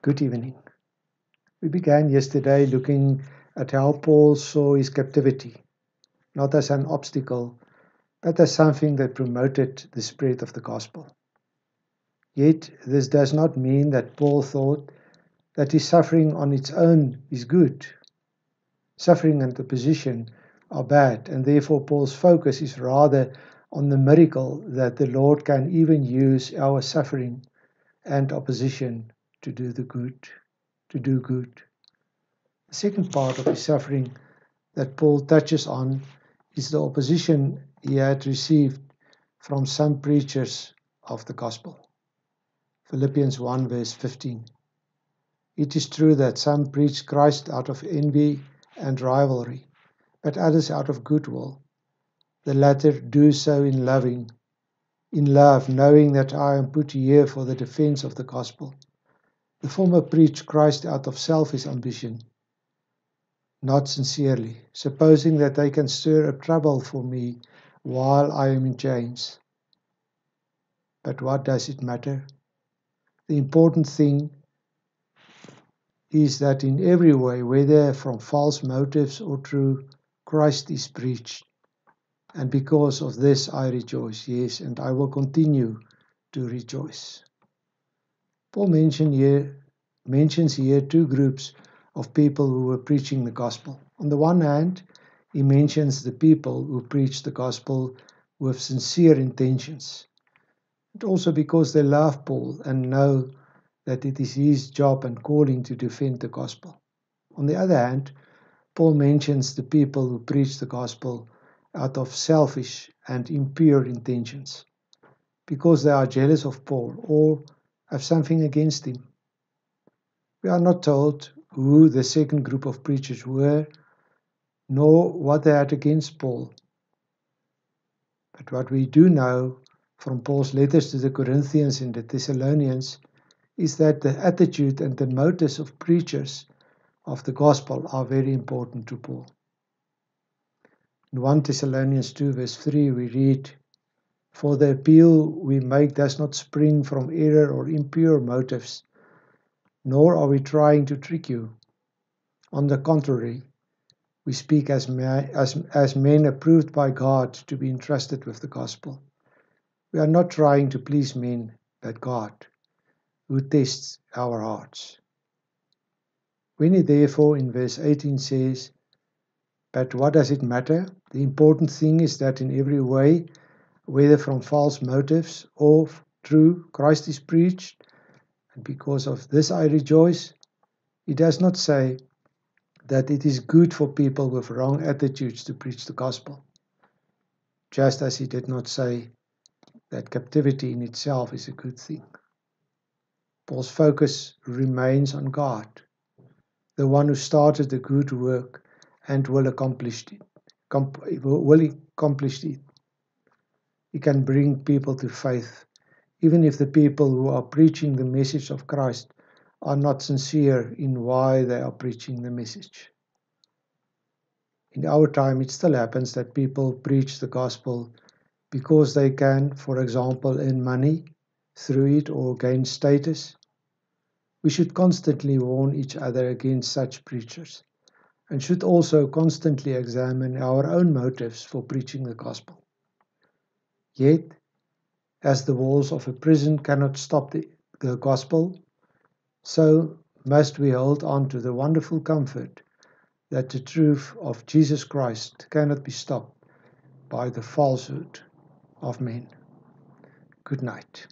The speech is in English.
Good evening. We began yesterday looking at how Paul saw his captivity, not as an obstacle, but as something that promoted the spread of the gospel. Yet, this does not mean that Paul thought that his suffering on its own is good. Suffering and opposition are bad, and therefore Paul's focus is rather on the miracle that the Lord can even use our suffering and opposition to do good. The second part of his suffering that Paul touches on is the opposition he had received from some preachers of the gospel. Philippians 1 verse 15. It is true that some preach Christ out of envy and rivalry, but others out of goodwill. The latter do so in love, knowing that I am put here for the defense of the gospel. The former preach Christ out of selfish ambition, not sincerely, supposing that they can stir up trouble for me while I am in chains. But what does it matter? The important thing is that in every way, whether from false motives or true, Christ is preached. And because of this I rejoice, yes, and I will continue to rejoice. Paul mentions here two groups of people who were preaching the gospel. On the one hand, he mentions the people who preach the gospel with sincere intentions, and also because they love Paul and know that it is his job and calling to defend the gospel. On the other hand, Paul mentions the people who preach the gospel out of selfish and impure intentions, because they are jealous of Paul or have something against him. We are not told who the second group of preachers were, nor what they had against Paul. But what we do know from Paul's letters to the Corinthians and the Thessalonians is that the attitude and the motives of preachers of the gospel are very important to Paul. In 1 Thessalonians 2 verse 3 we read, "For the appeal we make does not spring from error or impure motives, nor are we trying to trick you. On the contrary, we speak as men approved by God to be entrusted with the gospel. We are not trying to please men, but God, who tests our hearts." When he therefore in verse 18 says, "But what does it matter? The important thing is that in every way, whether from false motives or true, Christ is preached, and because of this I rejoice," he does not say that it is good for people with wrong attitudes to preach the gospel, just as he did not say that captivity in itself is a good thing. Paul's focus remains on God, the one who started the good work and will accomplish it. He can bring people to faith, even if the people who are preaching the message of Christ are not sincere in why they are preaching the message. In our time, it still happens that people preach the gospel because they can, for example, earn money through it or gain status. We should constantly warn each other against such preachers, and should also constantly examine our own motives for preaching the gospel. Yet, as the walls of a prison cannot stop the gospel, so must we hold on to the wonderful comfort that the truth of Jesus Christ cannot be stopped by the falsehood of men. Good night.